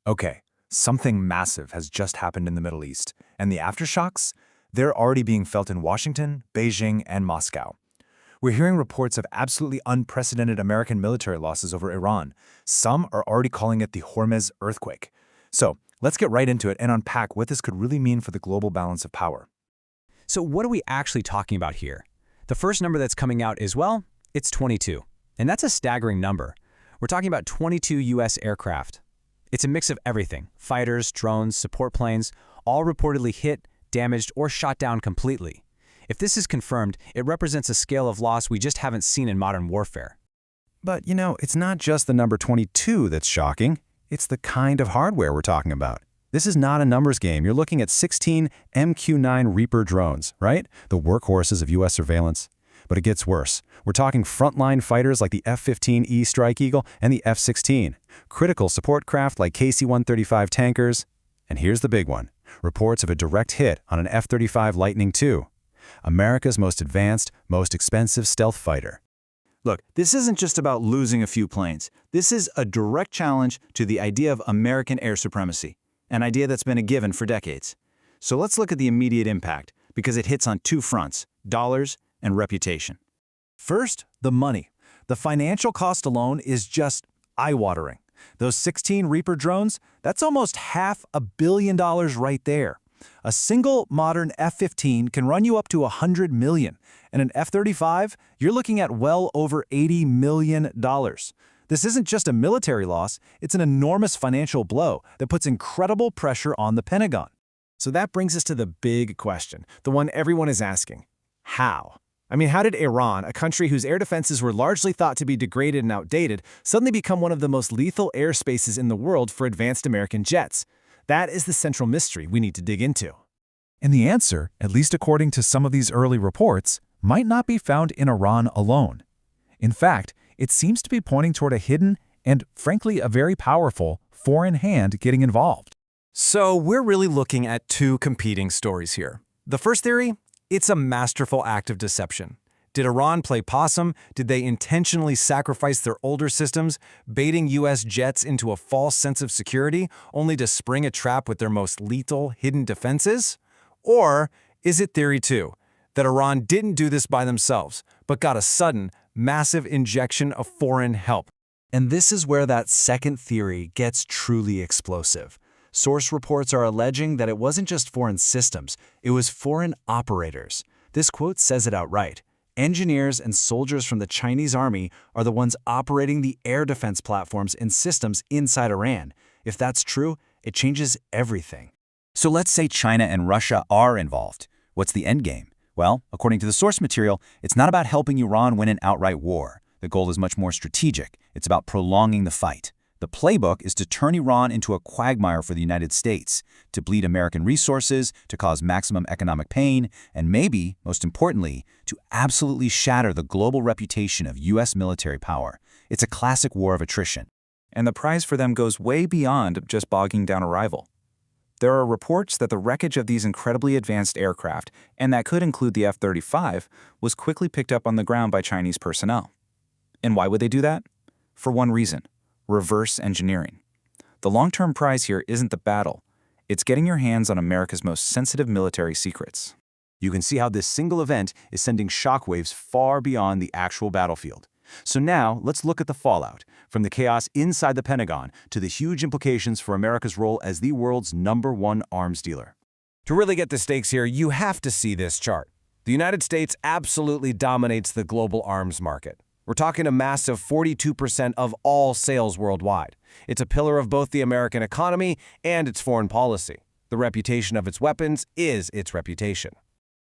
Okay, something massive has just happened in the Middle East, and the aftershocks? They're already being felt in Washington, Beijing, and Moscow. We're hearing reports of absolutely unprecedented American military losses over Iran. Some are already calling it the Hormuz Earthquake. So, let's get right into it and unpack what this could really mean for the global balance of power. So what are we actually talking about here? The first number that's coming out is, well, it's 22. And that's a staggering number. We're talking about 22 U.S. aircraft. It's a mix of everything: fighters, drones, support planes, all reportedly hit, damaged, or shot down completely. If this is confirmed, it represents a scale of loss we just haven't seen in modern warfare. But, it's not just the number 22 that's shocking. It's the kind of hardware we're talking about. This is not a numbers game. You're looking at 16 MQ-9 Reaper drones, right? The workhorses of U.S. surveillance. But it gets worse. We're talking frontline fighters like the F-15E Strike Eagle and the F-16, critical support craft like KC-135 tankers, and here's the big one: reports of a direct hit on an F-35 Lightning II, America's most advanced, most expensive stealth fighter. Look, this isn't just about losing a few planes. This is a direct challenge to the idea of American air supremacy, an idea that's been a given for decades. So let's look at the immediate impact, because it hits on two fronts: dollars and reputation. First, the money. The financial cost alone is just eye-watering. Those 16 Reaper drones, that's almost $500 million right there. A single modern F-15 can run you up to $100 million, and an F-35, you're looking at well over $80 million. This isn't just a military loss, it's an enormous financial blow that puts incredible pressure on the Pentagon. So that brings us to the big question, the one everyone is asking: how? How did Iran, a country whose air defenses were largely thought to be degraded and outdated, suddenly become one of the most lethal airspaces in the world for advanced American jets? That is the central mystery we need to dig into. And the answer, at least according to some of these early reports, might not be found in Iran alone. In fact, it seems to be pointing toward a hidden and, frankly, a very powerful foreign hand getting involved. So we're really looking at two competing stories here. The first theory: it's a masterful act of deception. Did Iran play possum? Did they intentionally sacrifice their older systems, baiting U.S. jets into a false sense of security, only to spring a trap with their most lethal hidden defenses? Or is it theory two, that Iran didn't do this by themselves, but got a sudden, massive injection of foreign help? And this is where that second theory gets truly explosive. Source reports are alleging that it wasn't just foreign systems, it was foreign operators. This quote says it outright. Engineers and soldiers from the Chinese army are the ones operating the air defense platforms and systems inside Iran. If that's true, it changes everything. So let's say China and Russia are involved. What's the end game? Well, according to the source material, it's not about helping Iran win an outright war. The goal is much more strategic. It's about prolonging the fight. The playbook is to turn Iran into a quagmire for the United States, to bleed American resources, to cause maximum economic pain, and maybe, most importantly, to absolutely shatter the global reputation of U.S. military power. It's a classic war of attrition. And the prize for them goes way beyond just bogging down a rival. There are reports that the wreckage of these incredibly advanced aircraft, and that could include the F-35, was quickly picked up on the ground by Chinese personnel. And why would they do that? For one reason: reverse engineering. The long-term prize here isn't the battle. It's getting your hands on America's most sensitive military secrets. You can see how this single event is sending shockwaves far beyond the actual battlefield. So now, let's look at the fallout, from the chaos inside the Pentagon to the huge implications for America's role as the world's #1 arms dealer. To really get the stakes here, you have to see this chart. The United States absolutely dominates the global arms market. We're talking a massive 42% of all sales worldwide. It's a pillar of both the American economy and its foreign policy. The reputation of its weapons is its reputation.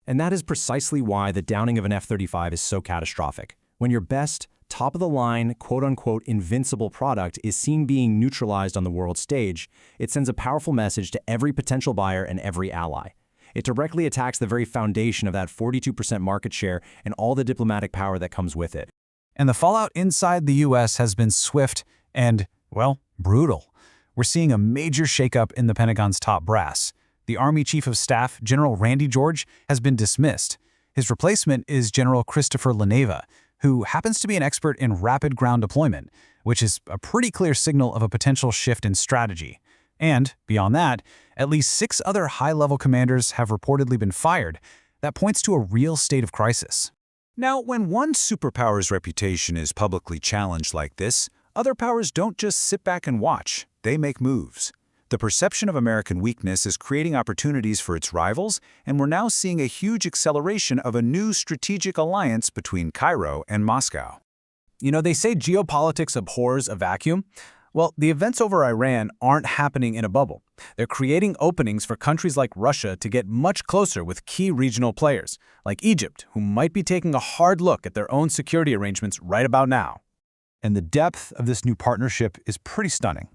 And that is precisely why the downing of an F-35 is so catastrophic. When your best, top-of-the-line, quote-unquote invincible product is seen being neutralized on the world stage, it sends a powerful message to every potential buyer and every ally. It directly attacks the very foundation of that 42% market share and all the diplomatic power that comes with it. And the fallout inside the U.S. has been swift and, well, brutal. We're seeing a major shakeup in the Pentagon's top brass. The Army Chief of Staff, General Randy George, has been dismissed. His replacement is General Christopher LaNeva, who happens to be an expert in rapid ground deployment, which is a pretty clear signal of a potential shift in strategy. And, beyond that, at least 6 other high-level commanders have reportedly been fired. That points to a real state of crisis. Now, when one superpower's reputation is publicly challenged like this, other powers don't just sit back and watch, they make moves. The perception of American weakness is creating opportunities for its rivals, and we're now seeing a huge acceleration of a new strategic alliance between Cairo and Moscow. You know, they say geopolitics abhors a vacuum. Well, the events over Iran aren't happening in a bubble. They're creating openings for countries like Russia to get much closer with key regional players, like Egypt, who might be taking a hard look at their own security arrangements right about now. And the depth of this new partnership is pretty stunning.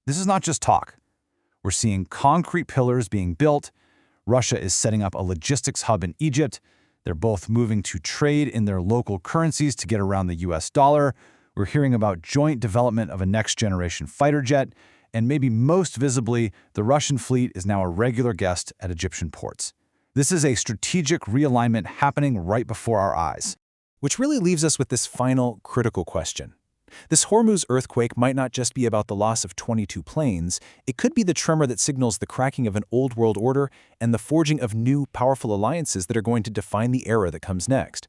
This is not just talk. We're seeing concrete pillars being built. Russia is setting up a logistics hub in Egypt. They're both moving to trade in their local currencies to get around the US dollar. We're hearing about joint development of a next-generation fighter jet. And maybe most visibly, the Russian fleet is now a regular guest at Egyptian ports. This is a strategic realignment happening right before our eyes. Which really leaves us with this final critical question. This Hormuz earthquake might not just be about the loss of 22 planes, it could be the tremor that signals the cracking of an old world order and the forging of new, powerful alliances that are going to define the era that comes next.